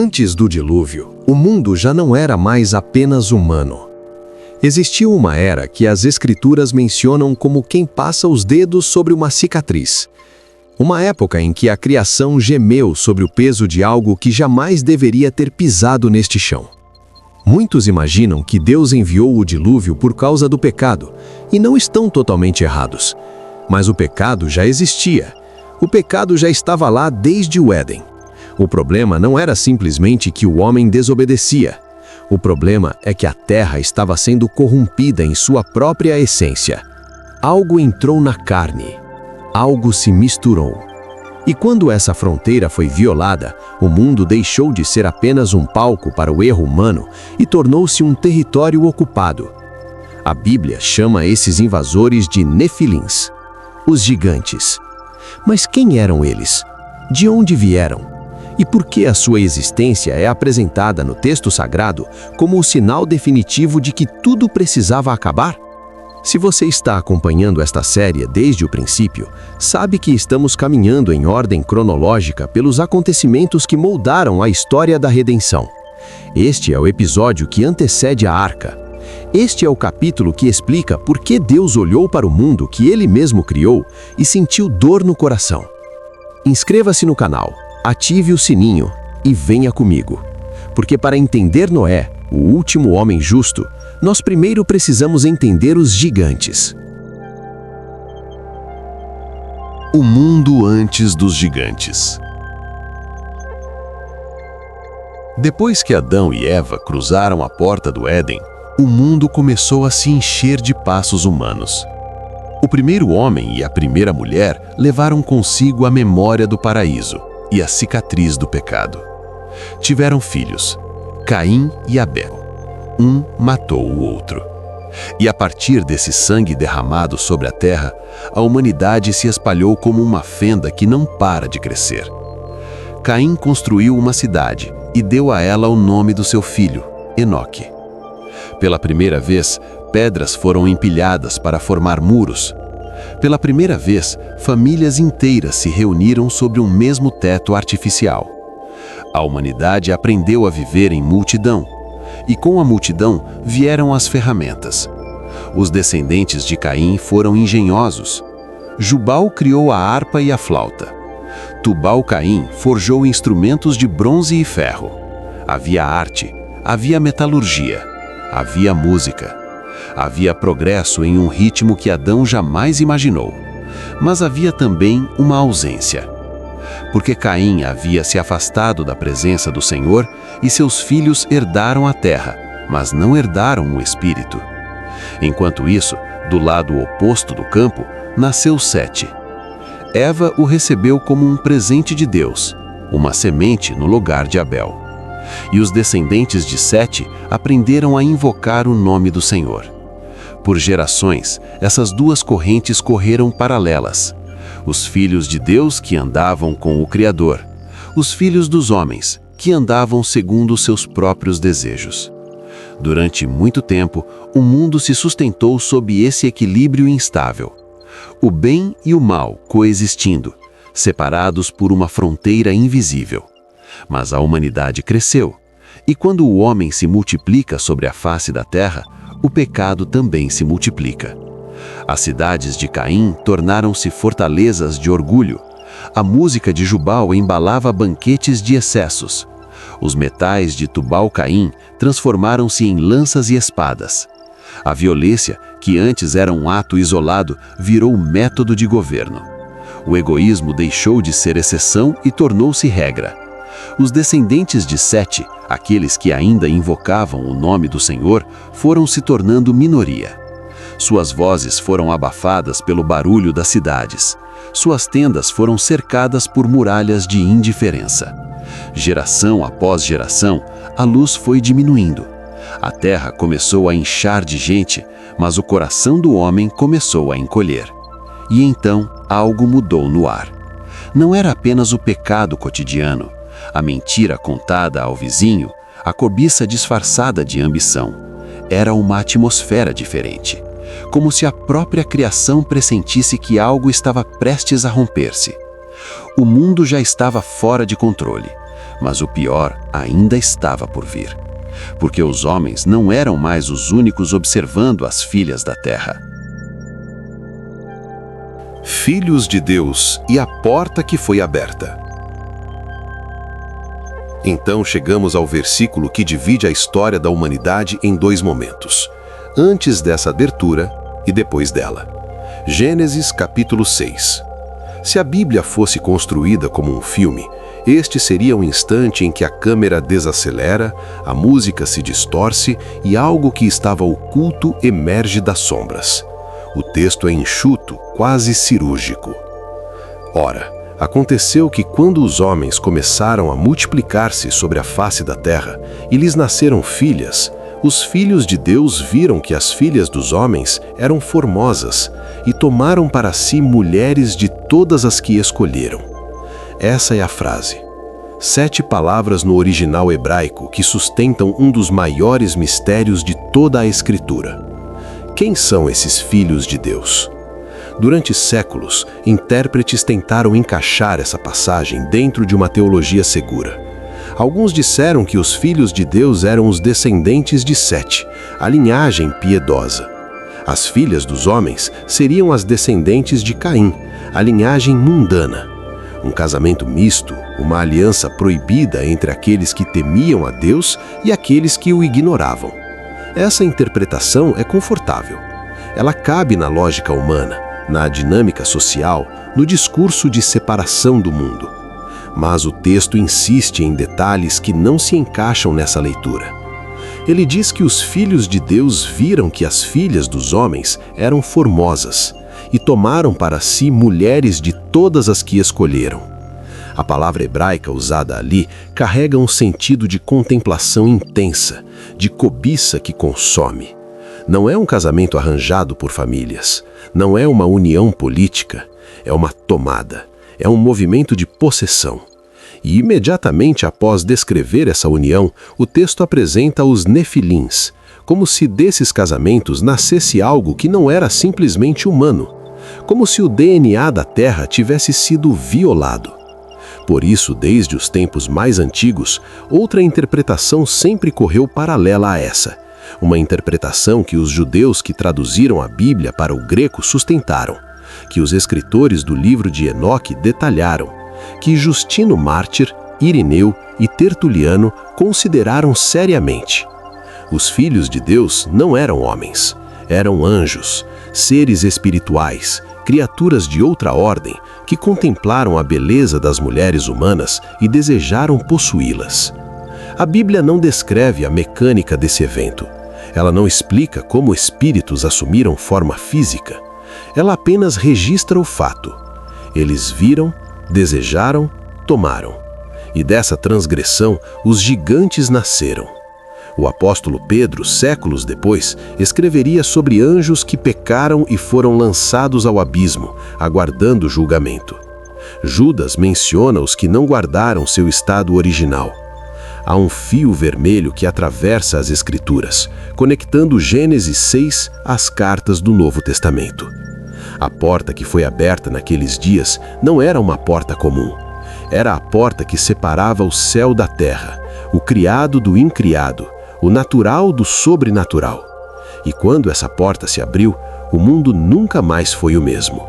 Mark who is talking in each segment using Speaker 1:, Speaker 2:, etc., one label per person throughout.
Speaker 1: Antes do dilúvio, o mundo já não era mais apenas humano. Existia uma era que as escrituras mencionam como quem passa os dedos sobre uma cicatriz. Uma época em que a criação gemeu sobre o peso de algo que jamais deveria ter pisado neste chão. Muitos imaginam que Deus enviou o dilúvio por causa do pecado, e não estão totalmente errados. Mas o pecado já existia. O pecado já estava lá desde o Éden. O problema não era simplesmente que o homem desobedecia. O problema é que a terra estava sendo corrompida em sua própria essência. Algo entrou na carne. Algo se misturou. E quando essa fronteira foi violada, o mundo deixou de ser apenas um palco para o erro humano e tornou-se um território ocupado. A Bíblia chama esses invasores de Nefilins, os gigantes. Mas quem eram eles? De onde vieram? E por que a sua existência é apresentada no texto sagrado como o sinal definitivo de que tudo precisava acabar? Se você está acompanhando esta série desde o princípio, sabe que estamos caminhando em ordem cronológica pelos acontecimentos que moldaram a história da redenção. Este é o episódio que antecede a Arca. Este é o capítulo que explica por que Deus olhou para o mundo que Ele mesmo criou e sentiu dor no coração. Inscreva-se no canal, ative o sininho e venha comigo. Porque para entender Noé, o último homem justo, nós primeiro precisamos entender os gigantes.
Speaker 2: O mundo antes dos gigantes. Depois que Adão e Eva cruzaram a porta do Éden, o mundo começou a se encher de passos humanos. O primeiro homem e a primeira mulher levaram consigo a memória do paraíso e a cicatriz do pecado. Tiveram filhos, Caim e Abel. Um matou o outro. E a partir desse sangue derramado sobre a terra, a humanidade se espalhou como uma fenda que não para de crescer. Caim construiu uma cidade e deu a ela o nome do seu filho, Enoque. Pela primeira vez, pedras foram empilhadas para formar muros. Pela primeira vez, famílias inteiras se reuniram sobre um mesmo teto artificial. A humanidade aprendeu a viver em multidão. E com a multidão vieram as ferramentas. Os descendentes de Caim foram engenhosos. Jubal criou a harpa e a flauta. Tubal-Caim forjou instrumentos de bronze e ferro. Havia arte, havia metalurgia, havia música. Havia progresso em um ritmo que Adão jamais imaginou. Mas havia também uma ausência. Porque Caim havia se afastado da presença do Senhor e seus filhos herdaram a terra, mas não herdaram o Espírito. Enquanto isso, do lado oposto do campo, nasceu Sete. Eva o recebeu como um presente de Deus, uma semente no lugar de Abel. E os descendentes de Sete aprenderam a invocar o nome do Senhor. Por gerações, essas duas correntes correram paralelas. Os filhos de Deus que andavam com o Criador, os filhos dos homens que andavam segundo os seus próprios desejos. Durante muito tempo, o mundo se sustentou sob esse equilíbrio instável. O bem e o mal coexistindo, separados por uma fronteira invisível. Mas a humanidade cresceu, e quando o homem se multiplica sobre a face da terra, o pecado também se multiplica. As cidades de Caim tornaram-se fortalezas de orgulho. A música de Jubal embalava banquetes de excessos. Os metais de Tubal-Caim transformaram-se em lanças e espadas. A violência, que antes era um ato isolado, virou método de governo. O egoísmo deixou de ser exceção e tornou-se regra. Os descendentes de Sete, aqueles que ainda invocavam o nome do Senhor, foram se tornando minoria. Suas vozes foram abafadas pelo barulho das cidades. Suas tendas foram cercadas por muralhas de indiferença. Geração após geração, a luz foi diminuindo. A terra começou a inchar de gente, mas o coração do homem começou a encolher. E então, algo mudou no ar. Não era apenas o pecado cotidiano, a mentira contada ao vizinho, a cobiça disfarçada de ambição. Era uma atmosfera diferente. Como se a própria criação pressentisse que algo estava prestes a romper-se. O mundo já estava fora de controle, Mas o pior ainda estava por vir, porque os homens não eram mais os únicos observando as filhas da terra.
Speaker 1: Filhos de Deus e a porta que foi aberta. Então chegamos ao versículo que divide a história da humanidade em dois momentos, antes dessa abertura e depois dela. Gênesis capítulo 6. Se a Bíblia fosse construída como um filme, este seria um instante em que a câmera desacelera, a música se distorce e algo que estava oculto emerge das sombras. O texto é enxuto, quase cirúrgico. Ora, aconteceu que quando os homens começaram a multiplicar-se sobre a face da terra e lhes nasceram filhas, os filhos de Deus viram que as filhas dos homens eram formosas e tomaram para si mulheres de todas as que escolheram. Essa é a frase. 7 palavras no original hebraico que sustentam um dos maiores mistérios de toda a Escritura. Quem são esses filhos de Deus? Durante séculos, intérpretes tentaram encaixar essa passagem dentro de uma teologia segura. Alguns disseram que os filhos de Deus eram os descendentes de Sete, a linhagem piedosa. As filhas dos homens seriam as descendentes de Caim, a linhagem mundana. Um casamento misto, uma aliança proibida entre aqueles que temiam a Deus e aqueles que o ignoravam. Essa interpretação é confortável. Ela cabe na lógica humana, na dinâmica social, no discurso de separação do mundo. Mas o texto insiste em detalhes que não se encaixam nessa leitura. Ele diz que os filhos de Deus viram que as filhas dos homens eram formosas e tomaram para si mulheres de todas as que escolheram. A palavra hebraica usada ali carrega um sentido de contemplação intensa, de cobiça que consome. Não é um casamento arranjado por famílias, não é uma união política, é uma tomada, é um movimento de possessão. E imediatamente após descrever essa união, o texto apresenta os nefilins, como se desses casamentos nascesse algo que não era simplesmente humano, como se o DNA da Terra tivesse sido violado. Por isso, desde os tempos mais antigos, outra interpretação sempre correu paralela a essa. Uma interpretação que os judeus que traduziram a Bíblia para o grego sustentaram, que os escritores do livro de Enoque detalharam, que Justino Mártir, Irineu e Tertuliano consideraram seriamente. Os filhos de Deus não eram homens, eram anjos, seres espirituais, criaturas de outra ordem que contemplaram a beleza das mulheres humanas e desejaram possuí-las. A Bíblia não descreve a mecânica desse evento. Ela não explica como espíritos assumiram forma física. Ela apenas registra o fato. Eles viram, desejaram, tomaram. E dessa transgressão, os gigantes nasceram. O apóstolo Pedro, séculos depois, escreveria sobre anjos que pecaram e foram lançados ao abismo, aguardando julgamento. Judas menciona os que não guardaram seu estado original. Há um fio vermelho que atravessa as Escrituras, conectando Gênesis 6 às cartas do Novo Testamento. A porta que foi aberta naqueles dias não era uma porta comum. Era a porta que separava o céu da terra, o criado do incriado, o natural do sobrenatural. E quando essa porta se abriu, o mundo nunca mais foi o mesmo.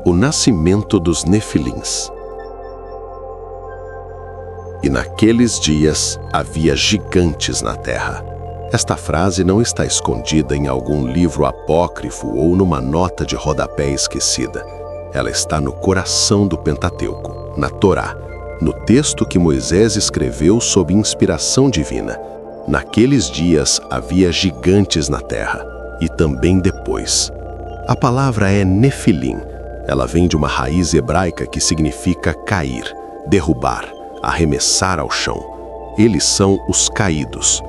Speaker 1: O nascimento dos nefilins. E naqueles dias havia gigantes na terra. Esta frase não está escondida em algum livro apócrifo ou numa nota de rodapé esquecida. Ela está no coração do Pentateuco, na Torá, no texto que Moisés escreveu sob inspiração divina. Naqueles dias havia gigantes na terra, e também depois. A palavra é nefilim. Ela vem de uma raiz hebraica que significa cair, derrubar, arremessar ao chão. Eles são os caídos,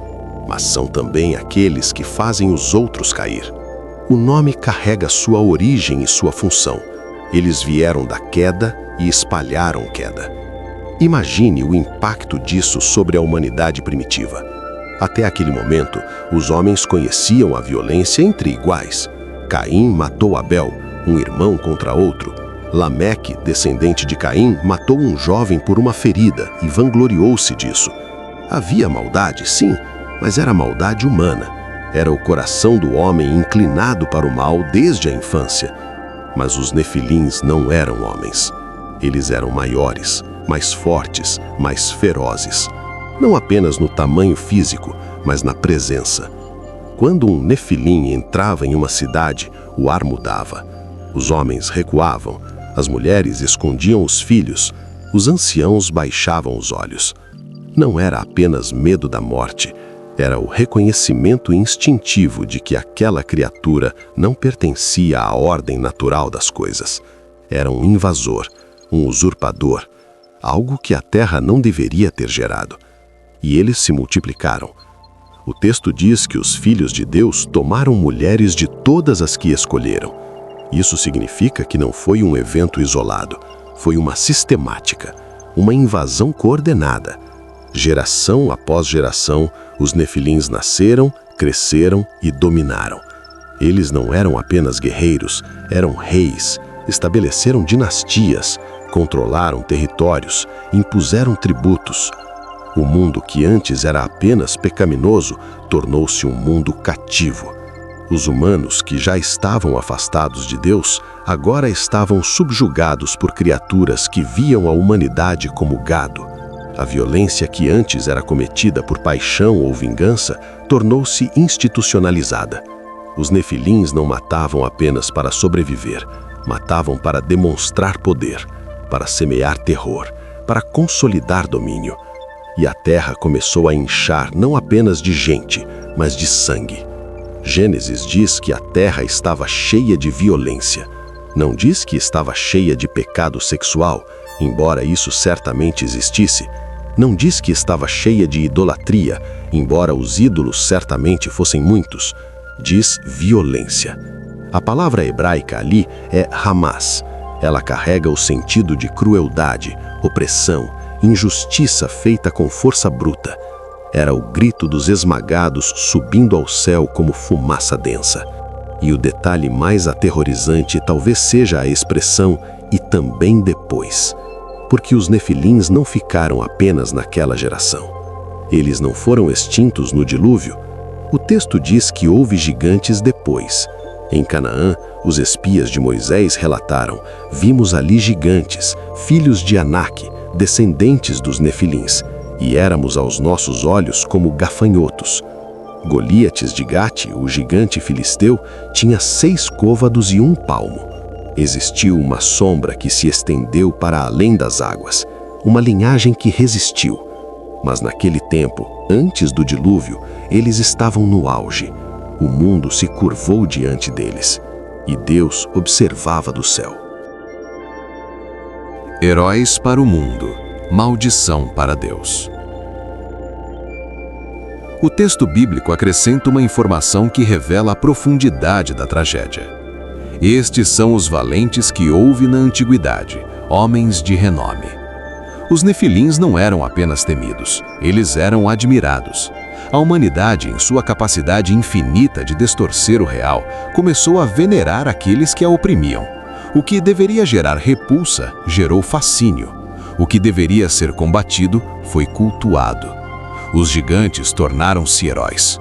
Speaker 1: mas são também aqueles que fazem os outros cair. O nome carrega sua origem e sua função. Eles vieram da queda e espalharam queda. Imagine o impacto disso sobre a humanidade primitiva. Até aquele momento, os homens conheciam a violência entre iguais. Caim matou Abel, um irmão contra outro.
Speaker 2: Lameque, descendente de Caim, matou um jovem por uma ferida e vangloriou-se disso. Havia maldade, sim, mas era maldade humana. Era o coração do homem inclinado para o mal desde a infância. Mas os nefilins não eram homens. Eles eram maiores, mais fortes, mais ferozes. Não apenas no tamanho físico, mas na presença. Quando um nefilim entrava em uma cidade, o ar mudava. Os homens recuavam, as mulheres escondiam os filhos, os anciãos baixavam os olhos. Não era apenas medo da morte, era o reconhecimento instintivo de que aquela criatura não pertencia à ordem natural das coisas. Era um invasor, um usurpador, algo que a terra não deveria ter gerado. E eles se multiplicaram. O texto diz que os filhos de Deus tomaram mulheres de todas as que escolheram. Isso significa que não foi um evento isolado, foi uma sistemática, uma invasão coordenada. Geração após geração, os nefilins nasceram, cresceram e dominaram. Eles não eram apenas guerreiros, eram reis, estabeleceram dinastias, controlaram territórios, impuseram tributos. O mundo que antes era apenas pecaminoso tornou-se um mundo cativo. Os humanos que já estavam afastados de Deus, agora estavam subjugados por criaturas que viam a humanidade como gado. A violência que antes era cometida por paixão ou vingança tornou-se institucionalizada. Os nefilins não matavam apenas para sobreviver, matavam para demonstrar poder, para semear terror, para consolidar domínio. E a terra começou a inchar não apenas de gente, mas de sangue. Gênesis diz que a terra estava cheia de violência. Não diz que estava cheia de pecado sexual, embora isso certamente existisse. Não diz que estava cheia de idolatria, embora os ídolos certamente fossem muitos. Diz violência. A palavra hebraica ali é Hamas. Ela carrega o sentido de crueldade, opressão, injustiça feita com força bruta. Era o grito dos esmagados subindo ao céu como fumaça densa. E o detalhe mais aterrorizante talvez seja a expressão "e também depois", porque os nefilins não ficaram apenas naquela geração. Eles não foram extintos no dilúvio. O texto diz que houve gigantes depois. Em Canaã, os espias de Moisés relataram: "Vimos ali gigantes, filhos de Anak, descendentes dos nefilins, e éramos aos nossos olhos como gafanhotos." Goliates de Gate, o gigante filisteu, tinha 6 côvados e 1 palmo. Existiu uma sombra que se estendeu para além das águas, uma linhagem que resistiu. Mas naquele tempo, antes do dilúvio, eles estavam no auge. O mundo se curvou diante deles, e Deus observava do céu.
Speaker 1: Heróis para o mundo, maldição para Deus. O texto bíblico acrescenta uma informação que revela a profundidade da tragédia. Estes são os valentes que houve na antiguidade, homens de renome. Os nefilins não eram apenas temidos, eles eram admirados. A humanidade, em sua capacidade infinita de distorcer o real, começou a venerar aqueles que a oprimiam. O que deveria gerar repulsa, gerou fascínio. O que deveria ser combatido, foi cultuado. Os gigantes tornaram-se heróis.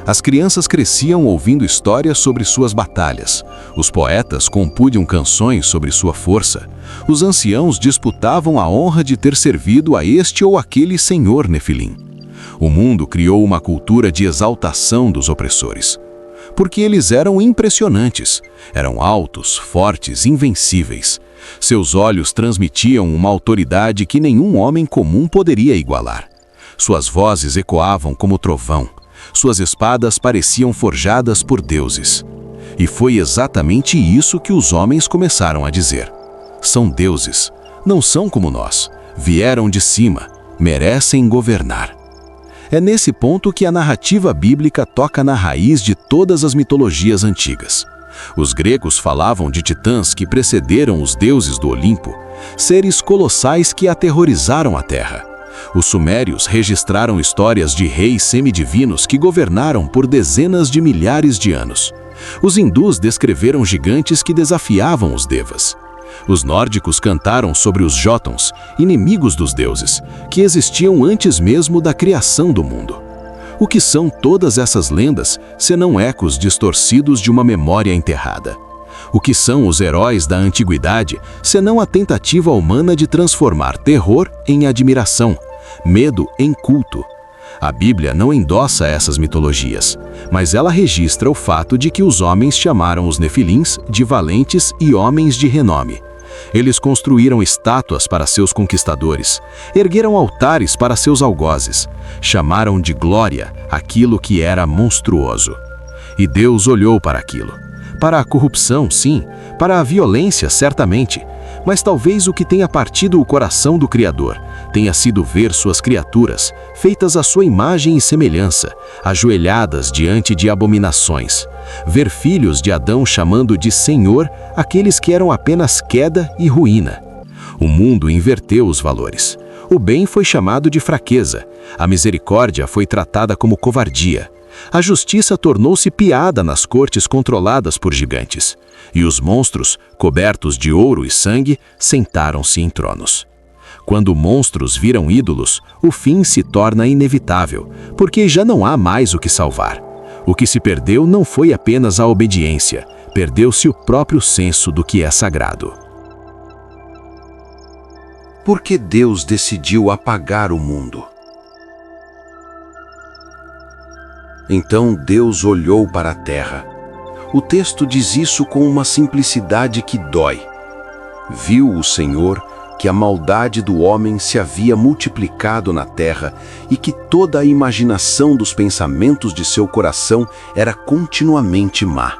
Speaker 1: As crianças cresciam ouvindo histórias sobre suas batalhas. Os poetas compunham canções sobre sua força. Os anciãos disputavam a honra de ter servido a este ou aquele senhor nefilim. O mundo criou uma cultura de exaltação dos opressores. Porque eles eram impressionantes. Eram altos, fortes, invencíveis. Seus olhos transmitiam uma autoridade que nenhum homem comum poderia igualar. Suas vozes ecoavam como trovão. Suas espadas pareciam forjadas por deuses. E foi exatamente isso que os homens começaram a dizer. São deuses, não são como nós. Vieram de cima, merecem governar. É nesse ponto que a narrativa bíblica toca na raiz de todas as mitologias antigas. Os gregos falavam de titãs que precederam os deuses do Olimpo, seres colossais que aterrorizaram a terra. Os sumérios registraram histórias de reis semidivinos que governaram por dezenas de milhares de anos. Os hindus descreveram gigantes que desafiavam os devas.
Speaker 2: Os nórdicos cantaram sobre os Jötuns, inimigos dos deuses, que existiam antes mesmo da criação do mundo. O que são todas essas lendas, senão ecos distorcidos de uma memória enterrada? O que são os heróis da antiguidade, senão a tentativa humana de transformar terror em admiração, medo em culto? A Bíblia não endossa essas mitologias, mas ela registra o fato de que os homens chamaram os nefilins de valentes e homens de renome. Eles construíram estátuas para seus conquistadores, ergueram altares para seus algozes, chamaram de glória aquilo que era monstruoso. E Deus olhou para aquilo. Para a corrupção, sim, para a violência, certamente, mas talvez o que tenha partido o coração do Criador tenha sido ver suas criaturas, feitas à sua imagem e semelhança, ajoelhadas diante de abominações. Ver filhos de Adão chamando de Senhor aqueles que eram apenas queda e ruína. O mundo inverteu os valores. O bem foi chamado de fraqueza, a misericórdia foi tratada como covardia. A justiça tornou-se piada nas cortes controladas por gigantes. E os monstros, cobertos de ouro e sangue, sentaram-se em tronos. Quando monstros viram ídolos, o fim se torna inevitável, porque já não há mais o que salvar. O que se perdeu não foi apenas a obediência, perdeu-se o próprio senso do que é sagrado.
Speaker 3: Por que Deus decidiu apagar o mundo? Então Deus olhou para a terra. O texto diz isso com uma simplicidade que dói. Viu o Senhor que a maldade do homem se havia multiplicado na terra e que toda a imaginação dos pensamentos de seu coração era continuamente má.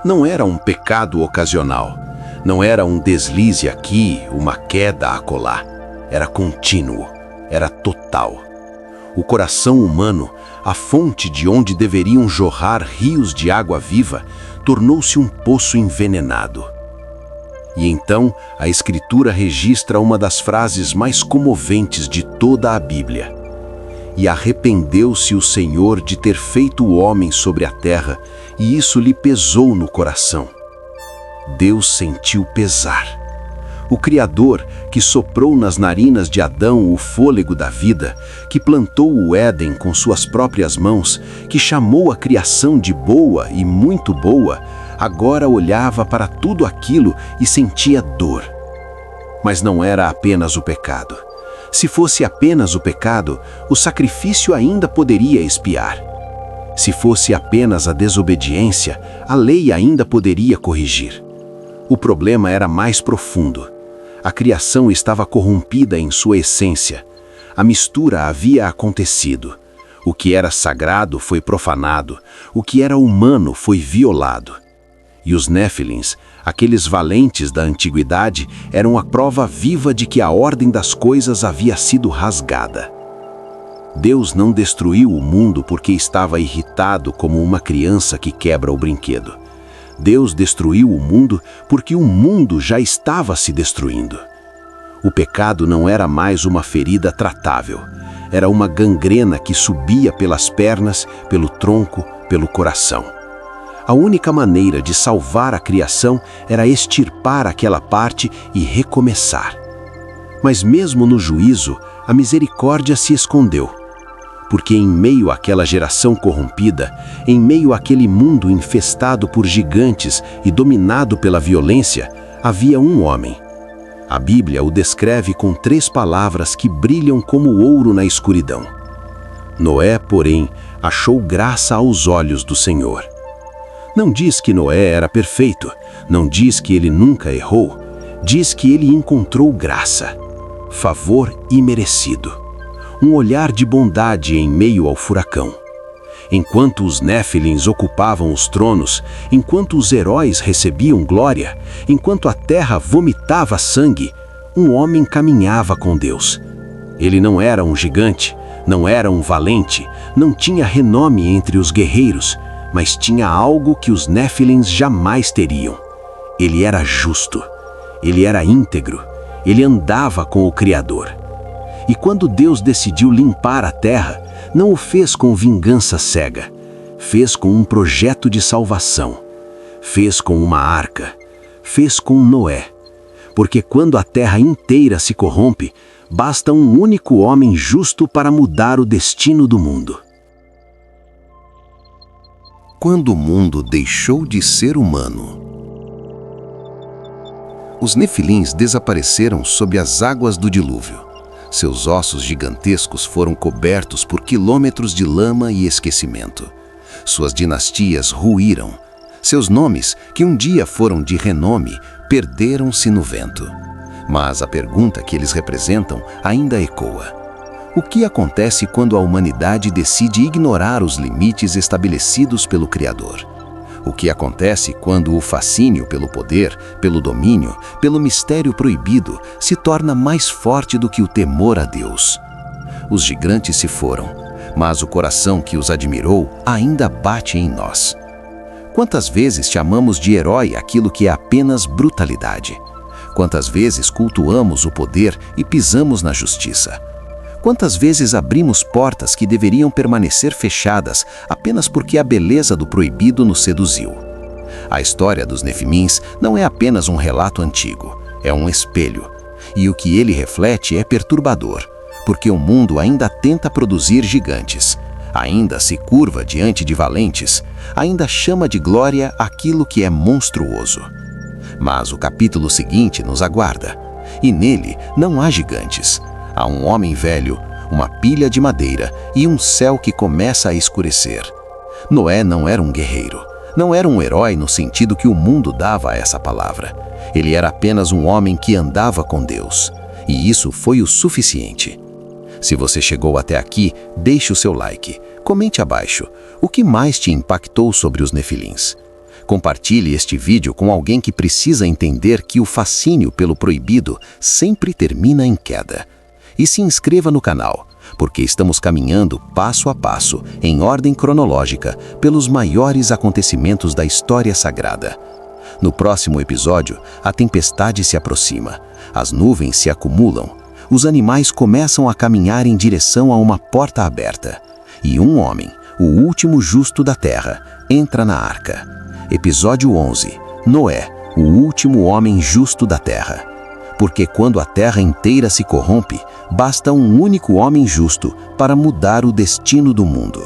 Speaker 3: Não era um pecado ocasional, não era um deslize aqui, uma queda acolá. Era contínuo, era total. O coração humano, a fonte de onde deveriam jorrar rios de água viva, tornou-se um poço envenenado. E então a Escritura registra uma das frases mais comoventes de toda a Bíblia. E arrependeu-se o Senhor de ter feito o homem sobre a terra, e isso lhe pesou no coração. Deus sentiu pesar. O Criador, que soprou nas narinas de Adão o fôlego da vida, que plantou o Éden com suas próprias mãos, que chamou a criação de boa e muito boa, agora olhava para tudo aquilo e sentia dor. Mas não era apenas o pecado. Se fosse apenas o pecado, o sacrifício ainda poderia expiar. Se fosse apenas a desobediência, a lei ainda poderia corrigir. O problema era mais profundo. A criação estava corrompida em sua essência. A mistura havia acontecido. O que era sagrado foi profanado. O que era humano foi violado. E os Néfilins, aqueles valentes da antiguidade, eram a prova viva de que a ordem das coisas havia sido rasgada. Deus não destruiu o mundo porque estava irritado como uma criança que quebra o brinquedo. Deus destruiu o mundo porque o mundo já estava se destruindo. O pecado não era mais uma ferida tratável. Era uma gangrena que subia pelas pernas, pelo tronco, pelo coração. A única maneira de salvar a criação era extirpar aquela parte e recomeçar. Mas mesmo no juízo, a misericórdia se escondeu. Porque em meio àquela geração corrompida, em meio àquele mundo infestado por gigantes e dominado pela violência, havia um homem. A Bíblia o descreve com 3 palavras que brilham como ouro na escuridão. Noé, porém, achou graça aos olhos do Senhor. Não diz que Noé era perfeito, não diz que ele nunca errou, diz que ele encontrou graça, favor imerecido. Um olhar de bondade em meio ao furacão. Enquanto os Néfilins ocupavam os tronos, enquanto os heróis recebiam glória, enquanto a terra vomitava sangue, um homem caminhava com Deus. Ele não era um gigante, não era um valente, não tinha renome entre os guerreiros, mas tinha algo que os Néfilins jamais teriam. Ele era justo, ele era íntegro, ele andava com o Criador. E quando Deus decidiu limpar a terra, não o fez com vingança cega, fez com um projeto de salvação, fez com uma arca, fez com Noé, porque quando a terra inteira se corrompe, basta um único homem justo para mudar o destino do mundo.
Speaker 2: Quando o mundo deixou de ser humano. Os nefilins desapareceram sob as águas do dilúvio. Seus ossos gigantescos foram cobertos por quilômetros de lama e esquecimento. Suas dinastias ruíram. Seus nomes, que um dia foram de renome, perderam-se no vento. Mas a pergunta que eles representam ainda ecoa. O que acontece quando a humanidade decide ignorar os limites estabelecidos pelo Criador? O que acontece quando o fascínio pelo poder, pelo domínio, pelo mistério proibido se torna mais forte do que o temor a Deus? Os gigantes se foram, mas o coração que os admirou ainda bate em nós. Quantas vezes chamamos de herói aquilo que é apenas brutalidade? Quantas vezes cultuamos o poder e pisamos na justiça? Quantas vezes abrimos portas que deveriam permanecer fechadas apenas porque a beleza do proibido nos seduziu? A história dos Nefilins não é apenas um relato antigo, é um espelho. E o que ele reflete é perturbador, porque o mundo ainda tenta produzir gigantes, ainda se curva diante de valentes, ainda chama de glória aquilo que é monstruoso. Mas o capítulo seguinte nos aguarda, e nele não há gigantes. Há um homem velho, uma pilha de madeira e um céu que começa a escurecer. Noé não era um guerreiro, não era um herói no sentido que o mundo dava a essa palavra. Ele era apenas um homem que andava com Deus, e isso foi o suficiente. Se você chegou até aqui, deixe o seu like, comente abaixo o que mais te impactou sobre os Nefilins. Compartilhe este vídeo com alguém que precisa entender que o fascínio pelo proibido sempre termina em queda. E se inscreva no canal, porque estamos caminhando passo a passo, em ordem cronológica, pelos maiores acontecimentos da história sagrada. No próximo episódio, a tempestade se aproxima, as nuvens se acumulam, os animais começam a caminhar em direção a uma porta aberta, e um homem, o último justo da terra, entra na arca. Episódio 11. Noé, o último homem justo da terra. Porque quando a terra inteira se corrompe, basta um único homem justo para mudar o destino do mundo.